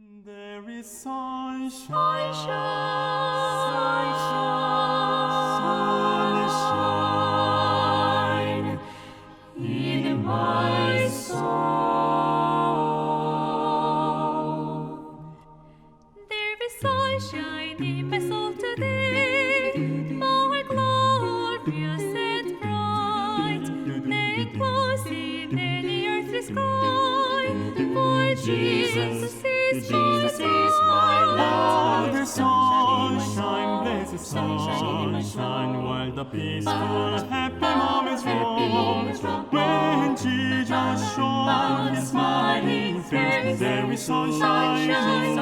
There is sunshine, sunshine in my soul. There is sunshine in my soul today, more glorious and bright than clouds in any earthly sky. For Jesus is my Oh, the light. sunshine, blessed sunshine, while the peaceful, happy moments roll. When Jesus shone His smiling face, there is sunshine in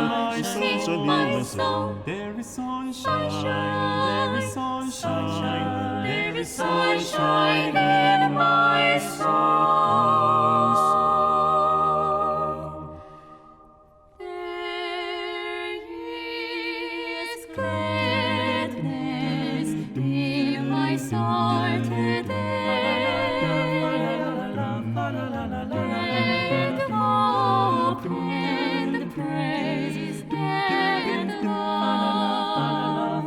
my soul. There is sunshine, there is sunshine, there is sunshine in my soul. There is gladness in my soul today, and hope and praise and love.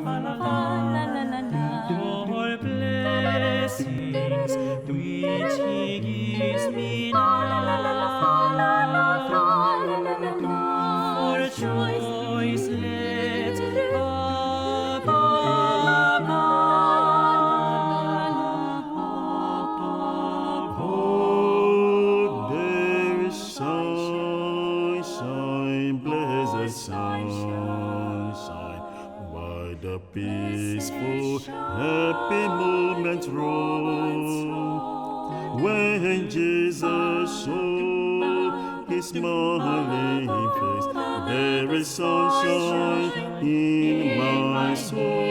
All blessings which He gives me for joys let Oh, there is sunshine, blessed sunshine, while the peaceful, happy moments roll. When Jesus showed His smiling face, there is sunshine in my soul.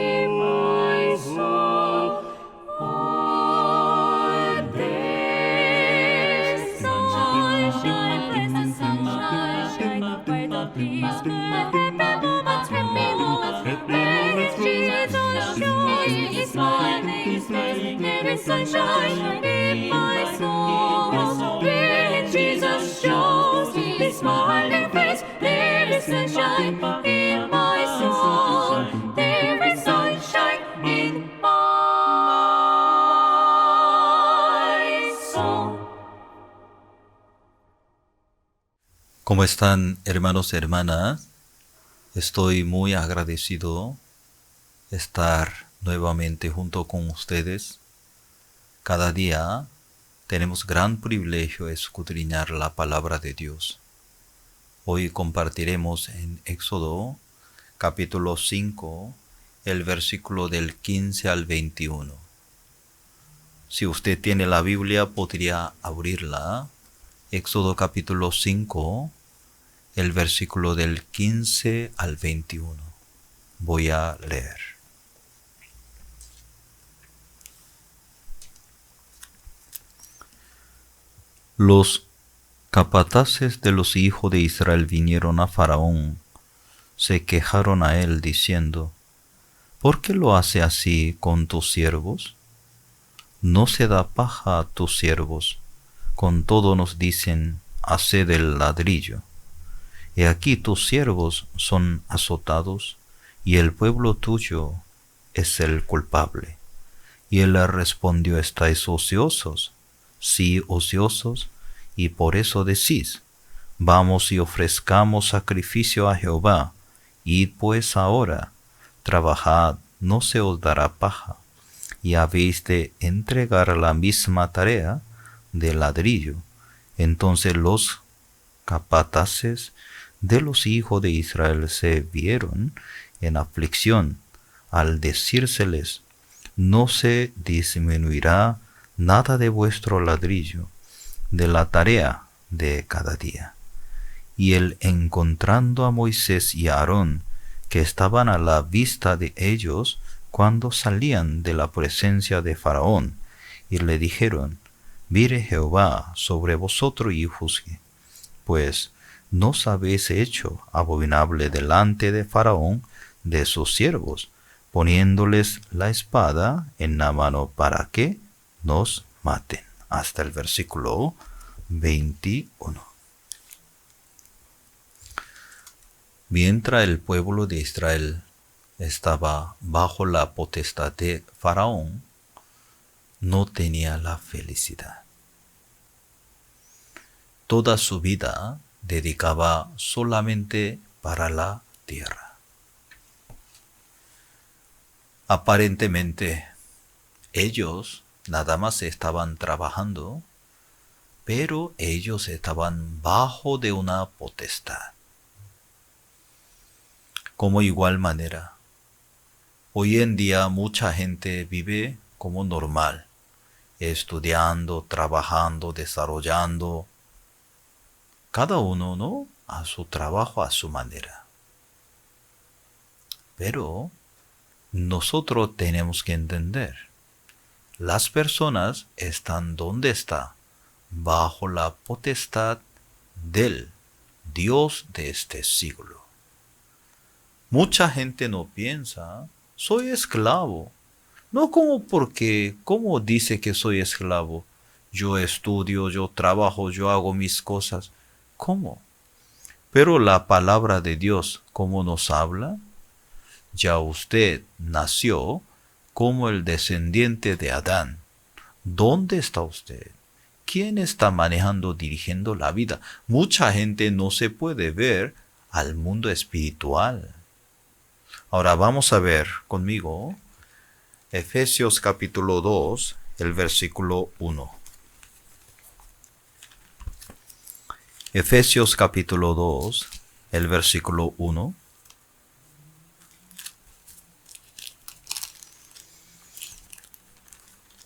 Sunshine in my soul. When Jesus shows His smiling face, there is sunshine in my soul. There is sunshine in my soul. ¿Cómo están, hermanos y hermanas? Estoy muy agradecido estar nuevamente junto con ustedes. Cada día tenemos gran privilegio de escudriñar la palabra de Dios. Hoy compartiremos en Éxodo capítulo 5, el versículo del 15 al 21. Si usted tiene la Biblia, podría abrirla. Éxodo capítulo 5, el versículo del 15 al 21. Voy a leer. Los capataces de los hijos de Israel vinieron a Faraón, se quejaron a él diciendo: ¿Por qué lo hace así con tus siervos? No se da paja a tus siervos, con todo nos dicen: haced el ladrillo. He aquí tus siervos son azotados, y el pueblo tuyo es el culpable. Y él le respondió: ¿estáis ociosos? Sí, ociosos, y por eso decís: vamos y ofrezcamos sacrificio a Jehová. Id pues ahora, trabajad, no se os dará paja, y habéis de entregar la misma tarea de ladrillo. Entonces los capataces de los hijos de Israel se vieron en aflicción al decírseles: no se disminuirá nada de vuestro ladrillo, de la tarea de cada día. Y él, encontrando a Moisés y a Aarón, que estaban a la vista de ellos cuando salían de la presencia de Faraón, y le dijeron: mire Jehová sobre vosotros y juzgue, pues nos habéis hecho abominable delante de Faraón de sus siervos, poniéndoles la espada en la mano para que nos maten. Hasta el versículo 21. Mientras el pueblo de Israel estaba bajo la potestad de Faraón, no tenía la felicidad. Toda su vida dedicaba solamente para la tierra. Aparentemente, ellos nada más estaban trabajando, pero ellos estaban bajo de una potestad. Como igual manera, hoy en día mucha gente vive como normal, estudiando, trabajando, desarrollando, cada uno, ¿no?, a su trabajo, a su manera. Pero nosotros tenemos que entender, las personas están donde está, bajo la potestad del Dios de este siglo. Mucha gente no piensa, soy esclavo. No como dice que soy esclavo. Yo estudio, yo trabajo, yo hago mis cosas. ¿Cómo? Pero la palabra de Dios, ¿cómo nos habla? Ya usted nació como el descendiente de Adán. ¿Dónde está usted? ¿Quién está manejando, dirigiendo la vida? Mucha gente no se puede ver al mundo espiritual. Ahora vamos a ver conmigo Efesios capítulo 2, el versículo 1. Efesios capítulo 2, el versículo 1.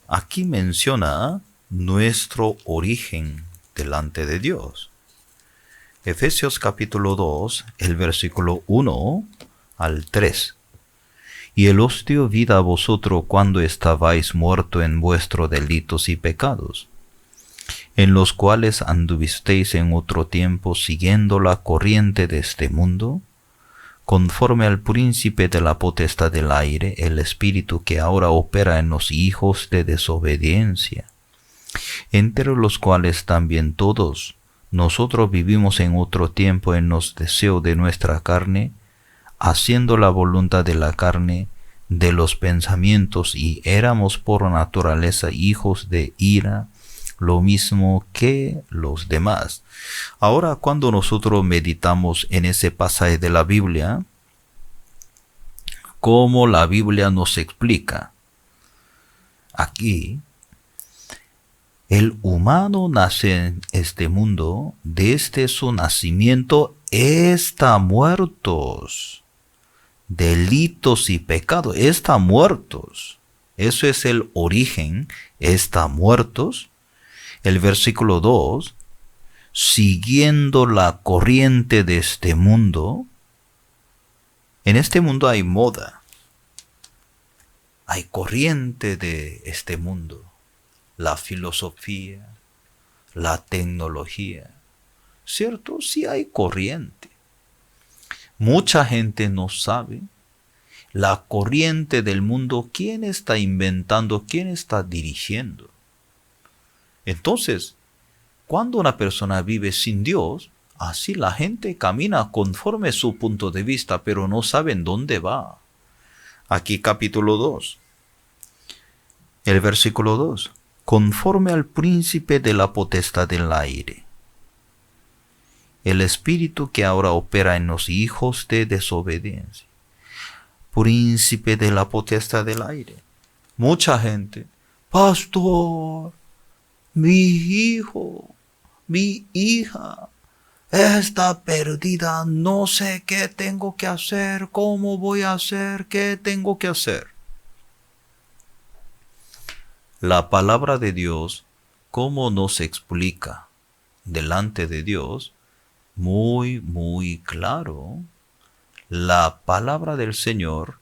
Aquí menciona nuestro origen delante de Dios. Efesios capítulo 2, el versículo 1 al 3. Y Él os dio vida a vosotros cuando estabais muertos en vuestros delitos y pecados, en los cuales anduvisteis en otro tiempo siguiendo la corriente de este mundo, conforme al príncipe de la potestad del aire, el espíritu que ahora opera en los hijos de desobediencia, entre los cuales también todos nosotros vivimos en otro tiempo en los deseos de nuestra carne, haciendo la voluntad de la carne, de los pensamientos, y éramos por naturaleza hijos de ira, lo mismo que los demás. Ahora, cuando nosotros meditamos en ese pasaje de la Biblia, como la Biblia nos explica, aquí, el humano nace en este mundo, desde su nacimiento está muertos. Delitos y pecados, están muertos. Eso es el origen, están muertos. El versículo 2, siguiendo la corriente de este mundo. En este mundo hay moda, hay corriente de este mundo, la filosofía, la tecnología, ¿cierto? Sí hay corriente. Mucha gente no sabe la corriente del mundo, quién está inventando, quién está dirigiendo. Entonces, cuando una persona vive sin Dios, así la gente camina conforme su punto de vista, pero no saben dónde va. Aquí capítulo 2, el versículo 2. Conforme al príncipe de la potestad del aire, el espíritu que ahora opera en los hijos de desobediencia. Príncipe de la potestad del aire. Mucha gente, pastor, mi hijo, mi hija está perdida, no sé qué tengo que hacer, cómo voy a hacer, qué tengo que hacer. La palabra de Dios, ¿cómo nos explica delante de Dios? Muy, muy claro. La palabra del Señor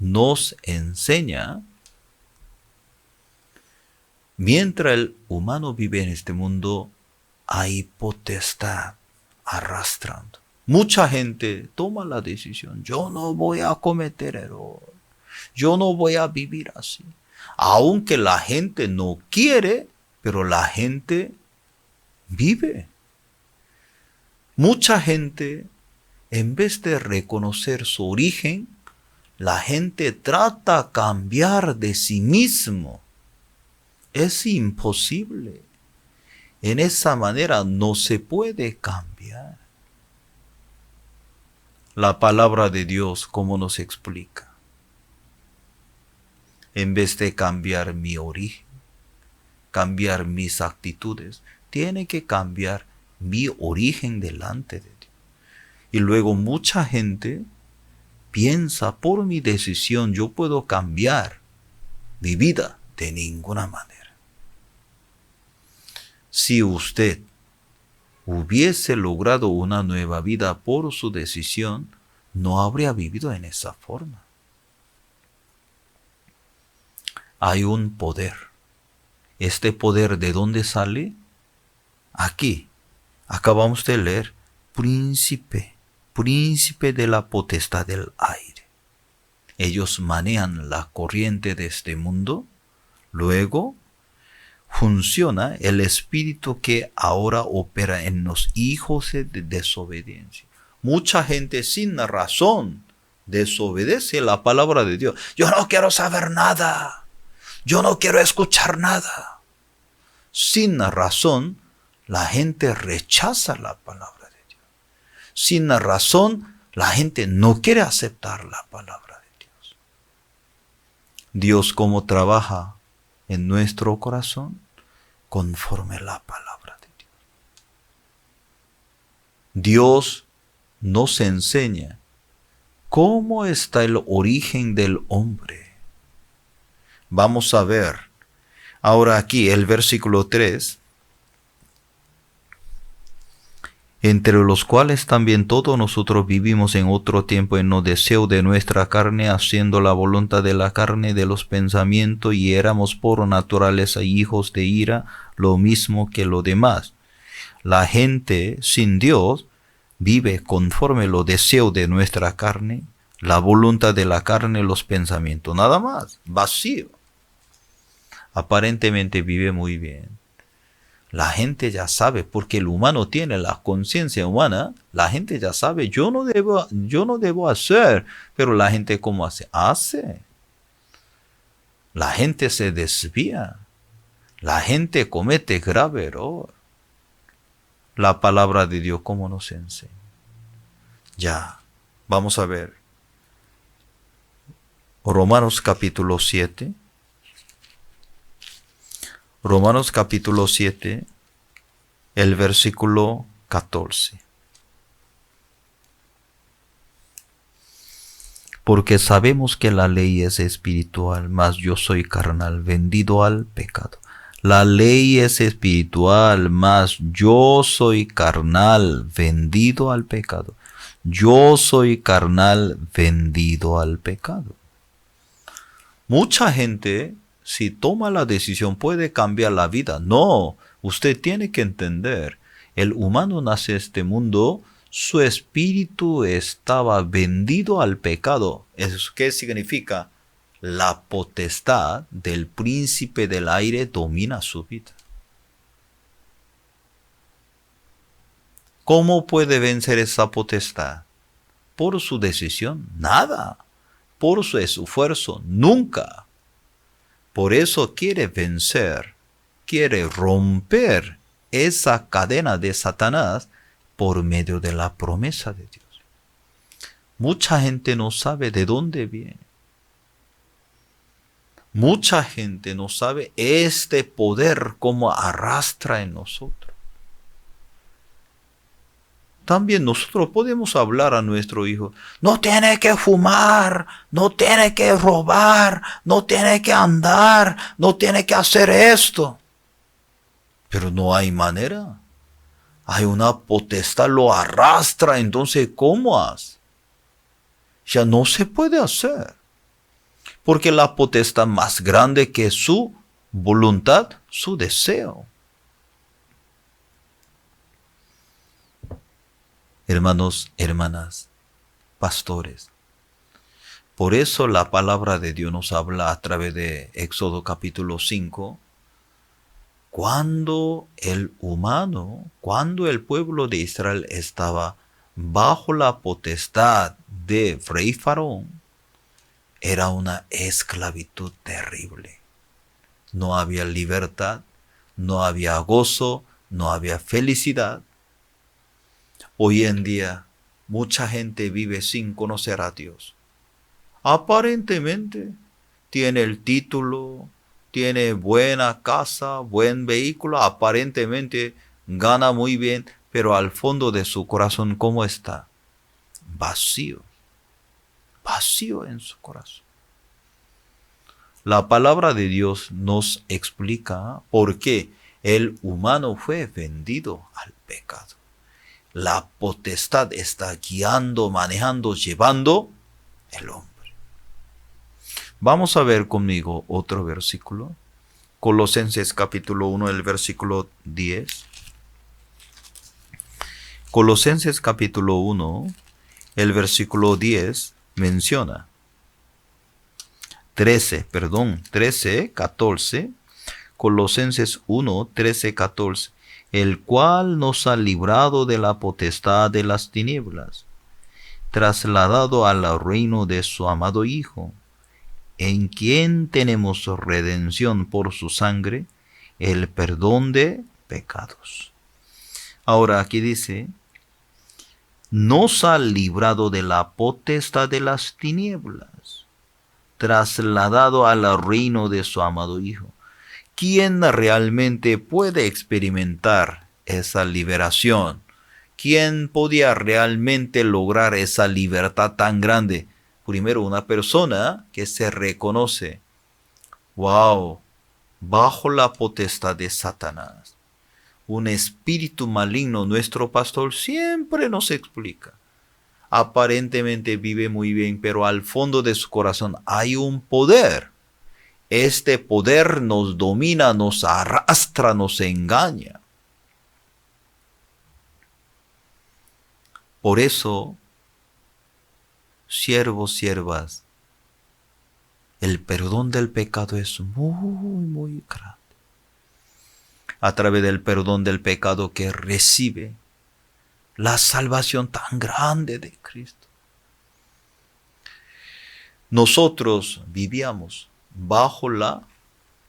nos enseña, mientras el humano vive en este mundo, hay potestad arrastrando. Mucha gente toma la decisión, yo no voy a cometer error, yo no voy a vivir así. Aunque la gente no quiere, pero la gente vive. Mucha gente En vez de reconocer su origen, la gente trata de cambiar de sí mismo. Es imposible. En esa manera no se puede cambiar. La palabra de Dios, ¿cómo nos explica? En vez de cambiar mi origen, cambiar mis actitudes, tiene que cambiar mi origen delante de Dios. Y luego mucha gente piensa, por mi decisión yo puedo cambiar mi vida. De ninguna manera. Si usted hubiese logrado una nueva vida por su decisión, no habría vivido en esa forma. Hay un poder. ¿Este poder de dónde sale? Aquí. Acabamos de leer. Príncipe de la potestad del aire. Ellos manejan la corriente de este mundo. Luego funciona el espíritu que ahora opera en los hijos de desobediencia. Mucha gente sin razón desobedece la palabra de Dios. Yo no quiero saber nada. Yo no quiero escuchar nada. Sin razón, la gente rechaza la palabra de Dios. Sin razón, la gente no quiere aceptar la palabra de Dios. Dios, ¿cómo trabaja en nuestro corazón? Conforme la palabra de Dios. Dios nos enseña cómo está el origen del hombre. Vamos a ver ahora aquí el versículo 3. Entre los cuales también todos nosotros vivimos en otro tiempo en los deseos de nuestra carne, haciendo la voluntad de la carne, de los pensamientos, y éramos por naturaleza hijos de ira, lo mismo que lo demás. La gente sin Dios vive conforme los deseos de nuestra carne, la voluntad de la carne, los pensamientos, nada más, vacío. Aparentemente vive muy bien. La gente ya sabe, porque el humano tiene la conciencia humana, la gente ya sabe, yo no debo hacer, pero la gente ¿cómo hace? Hace. La gente se desvía, la gente comete grave error. La palabra de Dios, ¿cómo nos enseña? Ya, vamos a ver. Romanos capítulo 7. Romanos capítulo 7, el versículo 14. Porque sabemos que la ley es espiritual, mas yo soy carnal, vendido al pecado. La ley es espiritual, mas yo soy carnal, vendido al pecado. Yo soy carnal, vendido al pecado. Mucha gente, si toma la decisión, puede cambiar la vida. No, usted tiene que entender, el humano nace en este mundo, su espíritu estaba vendido al pecado. ¿Eso qué significa? La potestad del príncipe del aire domina su vida. ¿Cómo puede vencer esa potestad? Por su decisión, nada. Por su esfuerzo, nunca. Por eso quiere vencer, quiere romper esa cadena de Satanás por medio de la promesa de Dios. Mucha gente no sabe de dónde viene. Mucha gente no sabe este poder cómo arrastra en nosotros. También nosotros podemos hablar a nuestro hijo, no tiene que fumar, no tiene que robar, no tiene que andar, no tiene que hacer esto. Pero no hay manera. Hay una potestad, lo arrastra, entonces ¿cómo hace? Ya no se puede hacer. Porque la potestad más grande que su voluntad, su deseo. Hermanos, hermanas, pastores. Por eso la palabra de Dios nos habla a través de Éxodo capítulo 5. Cuando el pueblo de Israel estaba bajo la potestad de Rey Faraón, era una esclavitud terrible. No había libertad, no había gozo, no había felicidad. Hoy en día, mucha gente vive sin conocer a Dios. Aparentemente, tiene el título, tiene buena casa, buen vehículo, aparentemente gana muy bien, pero al fondo de su corazón, ¿cómo está? Vacío. Vacío en su corazón. La palabra de Dios nos explica por qué el humano fue vendido al pecado. La potestad está guiando, manejando, llevando el hombre. Vamos a ver conmigo otro versículo. Colosenses capítulo 1, el versículo 10. Colosenses capítulo 1, el versículo 10 menciona. 13, 14. Colosenses 1, 13, 14. El cual nos ha librado de la potestad de las tinieblas, trasladado al reino de su amado Hijo, en quien tenemos redención por su sangre, el perdón de pecados. Ahora aquí dice, nos ha librado de la potestad de las tinieblas, trasladado al reino de su amado Hijo. ¿Quién realmente puede experimentar esa liberación? ¿Quién podía realmente lograr esa libertad tan grande? Primero, una persona que se reconoce, wow, bajo la potestad de Satanás. Un espíritu maligno, nuestro pastor siempre nos explica. Aparentemente vive muy bien, pero al fondo de su corazón hay un poder. Este poder nos domina, nos arrastra, nos engaña. Por eso, siervos, siervas, el perdón del pecado es muy, muy grande. A través del perdón del pecado que recibe la salvación tan grande de Cristo. Nosotros vivíamos bajo la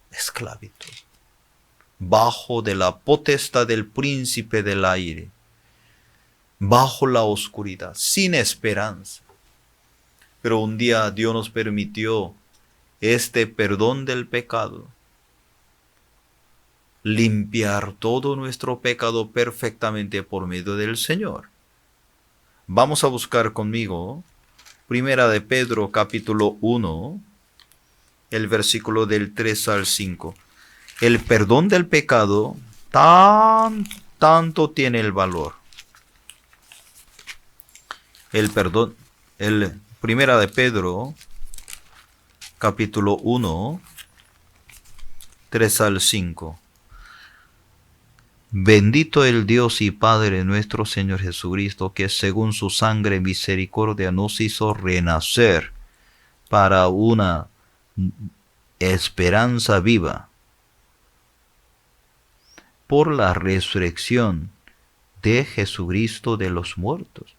esclavitud, bajo de la potestad del príncipe del aire, bajo la oscuridad, sin esperanza. Pero un día Dios nos permitió este perdón del pecado, limpiar todo nuestro pecado perfectamente por medio del Señor. Vamos a buscar conmigo Primera de Pedro capítulo 1, el versículo del 3 al 5. El perdón del pecado tanto tiene el valor. Primera de Pedro, capítulo 1, 3 al 5. Bendito el Dios y Padre nuestro Señor Jesucristo, que según su sangre misericordia nos hizo renacer para una esperanza viva por la resurrección de Jesucristo de los muertos,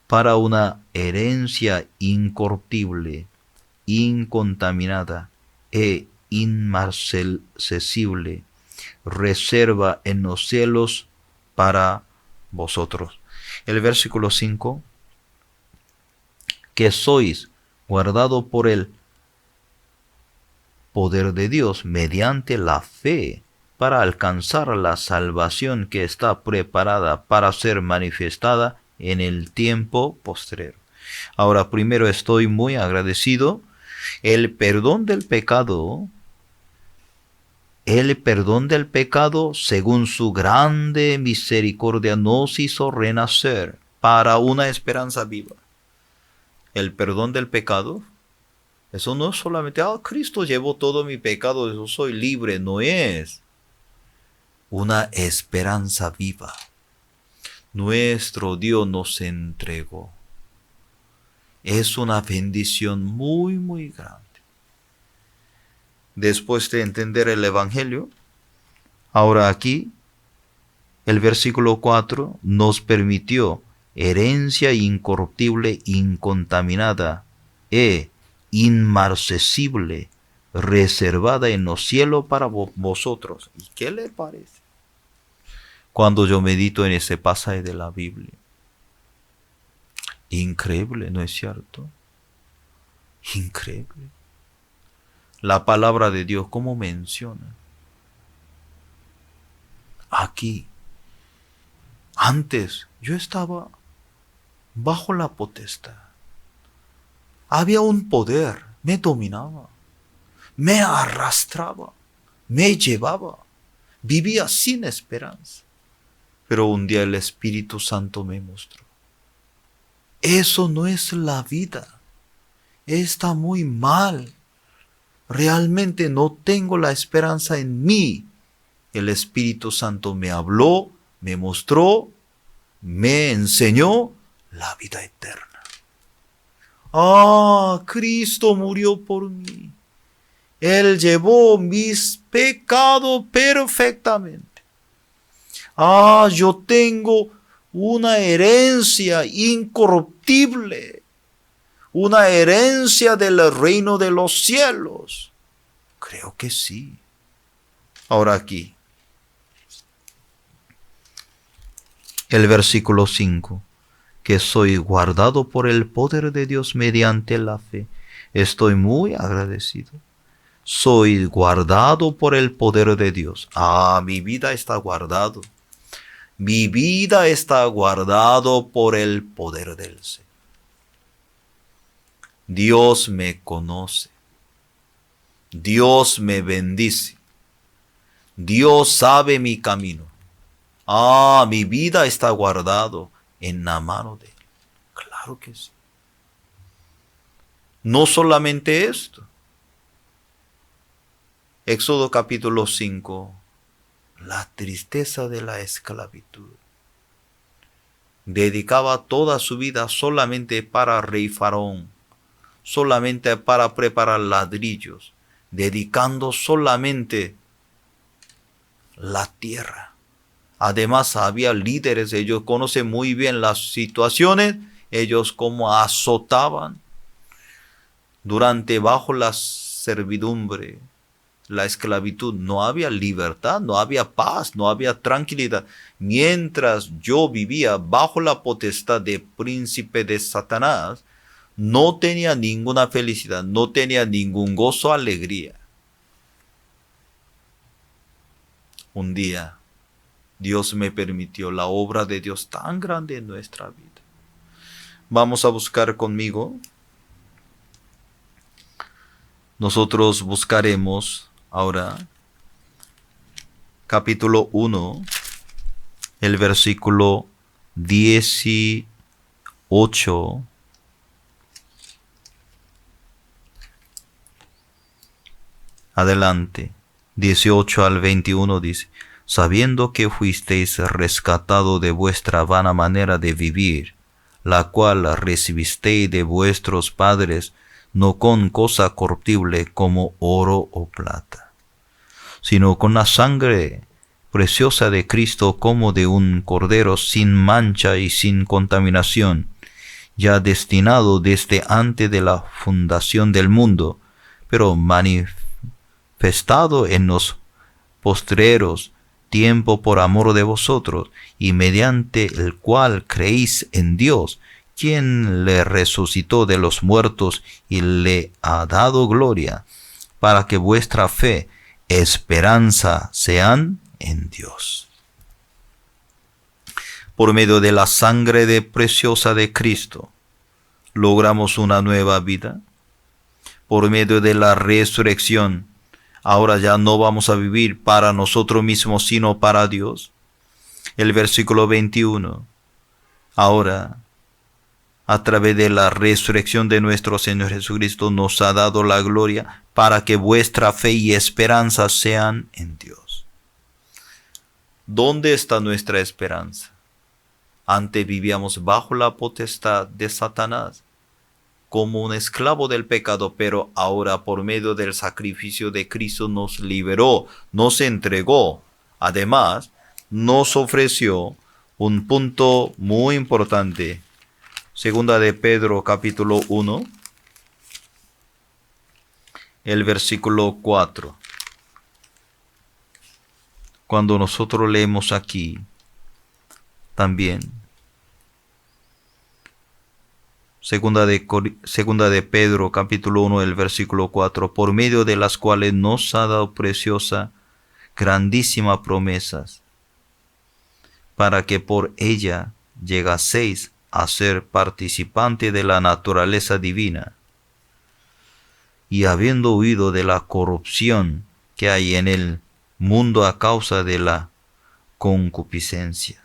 para una herencia incorruptible, incontaminada e inmarcesible, reserva en los cielos para vosotros. El versículo 5, que sois guardado por el poder de Dios mediante la fe para alcanzar la salvación que está preparada para ser manifestada en el tiempo postrero. Ahora, primero estoy muy agradecido. El perdón del pecado, según su grande misericordia, nos hizo renacer para una esperanza viva. El perdón del pecado, eso no es solamente, Cristo llevó todo mi pecado, yo soy libre. No es una esperanza viva. Nuestro Dios nos entregó. Es una bendición muy, muy grande. Después de entender el Evangelio, ahora aquí, el versículo 4 nos permitió herencia incorruptible, incontaminada e inmarcesible, reservada en los cielos para vosotros. ¿Y qué le parece? Cuando yo medito en ese pasaje de la Biblia, increíble, ¿no es cierto? Increíble. La palabra de Dios, ¿cómo menciona? Aquí, antes yo estaba bajo la potestad. Había un poder, me dominaba, me arrastraba, me llevaba, vivía sin esperanza. Pero un día el Espíritu Santo me mostró: eso no es la vida, está muy mal. Realmente no tengo la esperanza en mí. El Espíritu Santo me habló, me mostró, me enseñó la vida eterna. Ah, Cristo murió por mí. Él llevó mis pecados perfectamente. Ah, yo tengo una herencia incorruptible, una herencia del reino de los cielos. Creo que sí. Ahora aquí, el versículo 5, que soy guardado por el poder de Dios mediante la fe. Estoy muy agradecido. Soy guardado por el poder de Dios. Ah, mi vida está guardado. Mi vida está guardado por el poder del Señor. Dios me conoce. Dios me bendice. Dios sabe mi camino. Ah, mi vida está guardado en la mano de Él. Claro que sí. No solamente esto. Éxodo capítulo 5. La tristeza de la esclavitud. Dedicaba toda su vida solamente para rey Faraón, solamente para preparar ladrillos, dedicando solamente la tierra. Además había líderes, ellos conocen muy bien las situaciones, ellos como azotaban bajo la servidumbre, la esclavitud. No había libertad, no había paz, no había tranquilidad. Mientras yo vivía bajo la potestad de príncipe de Satanás, no tenía ninguna felicidad, no tenía ningún gozo, alegría. Un día, Dios me permitió la obra de Dios tan grande en nuestra vida. Vamos a buscar conmigo. Nosotros buscaremos ahora capítulo 1, el versículo 18. Adelante, 18 al 21 dice: sabiendo que fuisteis rescatado de vuestra vana manera de vivir, la cual recibisteis de vuestros padres, no con cosa corruptible como oro o plata, sino con la sangre preciosa de Cristo, como de un cordero sin mancha y sin contaminación, ya destinado desde antes de la fundación del mundo, pero manifestado en los postreros tiempo por amor de vosotros, y mediante el cual creéis en Dios, quien le resucitó de los muertos y le ha dado gloria, para que vuestra fe, esperanza sean en Dios. Por medio de la sangre preciosa de Cristo, logramos una nueva vida. Por medio de la resurrección, ahora ya no vamos a vivir para nosotros mismos, sino para Dios. El versículo 21. Ahora, a través de la resurrección de nuestro Señor Jesucristo, nos ha dado la gloria para que vuestra fe y esperanza sean en Dios. ¿Dónde está nuestra esperanza? Antes vivíamos bajo la potestad de Satanás, como un esclavo del pecado, pero ahora por medio del sacrificio de Cristo nos liberó, nos entregó. Además, nos ofreció un punto muy importante. Segunda de Pedro capítulo 1, el versículo 4. Cuando nosotros leemos aquí, también, Segunda de Pedro capítulo 1, el versículo 4, por medio de las cuales nos ha dado preciosa, grandísimas promesas, para que por ella llegaseis a ser participante de la naturaleza divina, y habiendo huido de la corrupción que hay en el mundo a causa de la concupiscencia.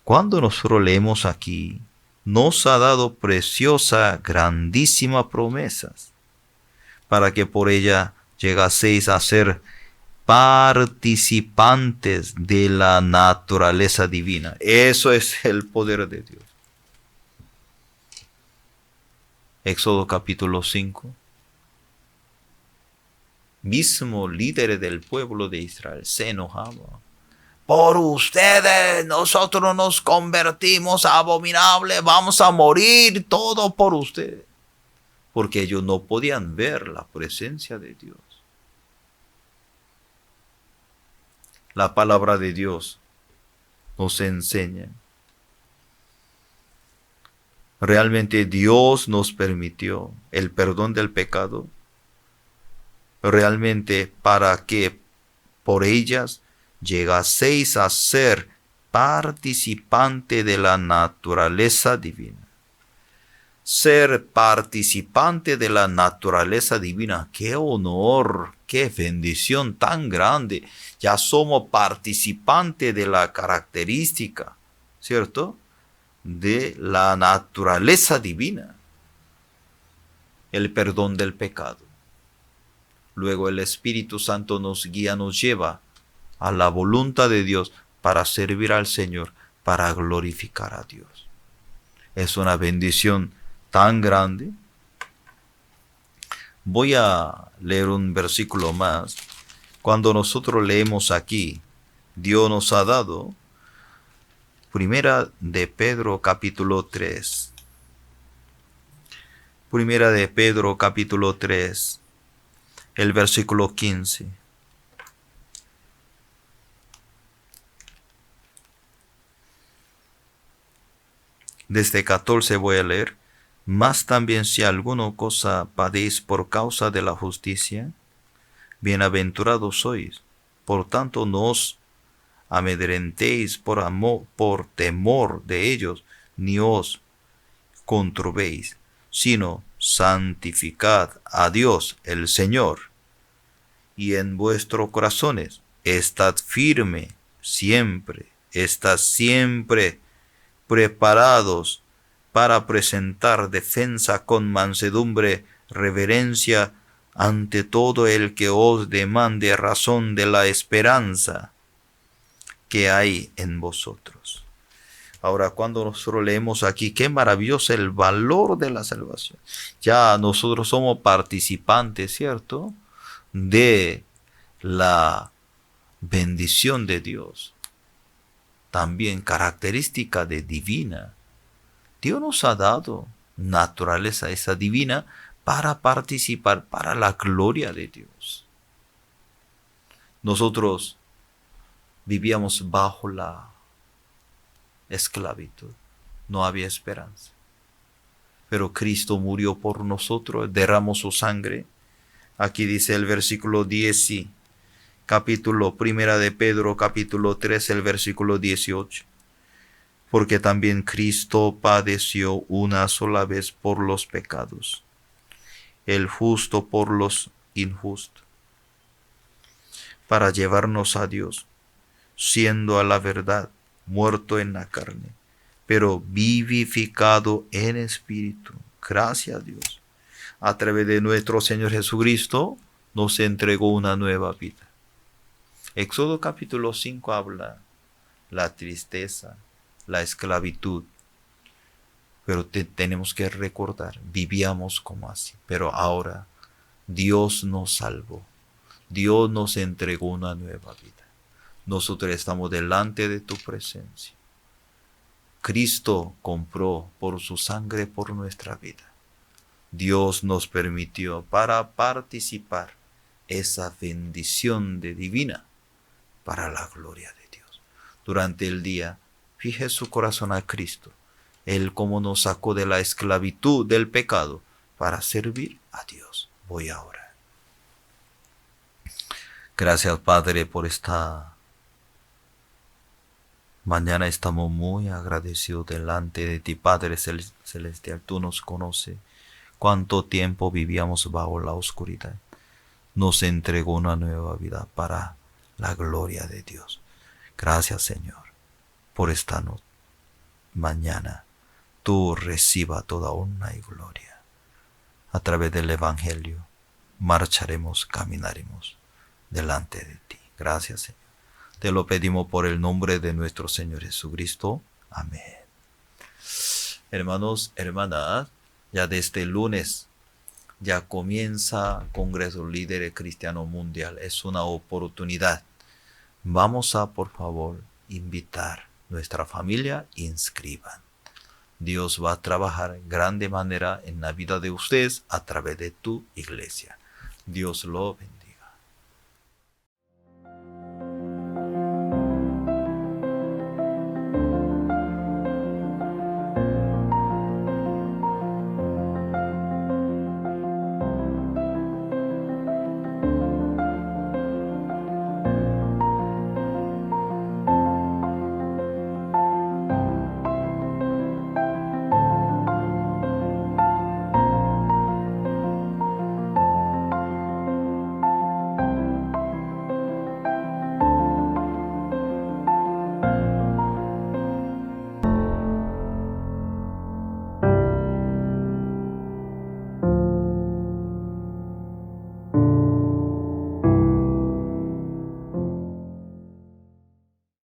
Cuando nosotros leemos aquí, nos ha dado preciosa, grandísimas promesas, para que por ella llegaseis a ser participantes de la naturaleza divina. Eso es el poder de Dios. Éxodo capítulo 5. Mismo líder del pueblo de Israel se enojaba. Por ustedes nosotros nos convertimos a abominables, vamos a morir todo por ustedes. Porque ellos no podían ver la presencia de Dios. La palabra de Dios nos enseña. Realmente Dios nos permitió el perdón del pecado. Realmente para que por ellas llegaseis a ser participante de la naturaleza divina. Ser participante de la naturaleza divina, qué honor, qué bendición tan grande. Ya somos participantes de la característica, ¿cierto? De la naturaleza divina. El perdón del pecado. Luego el Espíritu Santo nos guía, nos lleva a la voluntad de Dios para servir al Señor, para glorificar a Dios. Es una bendición tan grande. Voy a leer un versículo más. Cuando nosotros leemos aquí, Dios nos ha dado Primera de Pedro capítulo 3. Primera de Pedro capítulo 3, el versículo 15. Desde 14 voy a leer. Mas también si alguna cosa padéis por causa de la justicia, bienaventurados sois. Por tanto, no os amedrentéis por temor de ellos, ni os conturbéis, sino santificad a Dios el Señor. Y en vuestros corazones estad firme siempre, estad siempre preparados para presentar defensa con mansedumbre, reverencia ante todo el que os demande razón de la esperanza que hay en vosotros. Ahora, cuando nosotros leemos aquí, qué maravilloso el valor de la salvación. Ya nosotros somos participantes, ¿cierto?, de la bendición de Dios. También característica de divina. Dios nos ha dado naturaleza esa divina para participar, para la gloria de Dios. Nosotros vivíamos bajo la esclavitud. No había esperanza. Pero Cristo murió por nosotros, derramó su sangre. Aquí dice el versículo 10, capítulo 1 de Pedro, capítulo 3, el versículo 18. Porque también Cristo padeció una sola vez por los pecados, el justo por los injustos, para llevarnos a Dios, siendo a la verdad muerto en la carne, pero vivificado en espíritu. Gracias a Dios. A través de nuestro Señor Jesucristo nos entregó una nueva vida. Éxodo capítulo 5 habla la tristeza, la esclavitud. Pero tenemos que recordar, vivíamos como así. Pero ahora Dios nos salvó. Dios nos entregó una nueva vida. Nosotros estamos delante de tu presencia. Cristo compró por su sangre por nuestra vida. Dios nos permitió para participar esa bendición de divina para la gloria de Dios. Durante el día, fije su corazón a Cristo. Él como nos sacó de la esclavitud del pecado para servir a Dios. Voy a orar. Gracias, Padre, por esta mañana. Estamos muy agradecidos delante de ti, Padre Celestial. Tú nos conoces cuánto tiempo vivíamos bajo la oscuridad. Nos entregó una nueva vida para la gloria de Dios. Gracias, Señor, por esta mañana. Tú reciba toda honra y gloria. A través del Evangelio marcharemos, caminaremos delante de ti. Gracias, Señor. Te lo pedimos por el nombre de nuestro Señor Jesucristo. Amén. Hermanos, hermanas, ya desde el lunes ya comienza Congreso Líderes Cristiano Mundial. Es una oportunidad. Vamos a, por favor, invitar nuestra familia, inscriban. Dios va a trabajar en grande manera en la vida de ustedes a través de tu iglesia. Dios lo bendiga.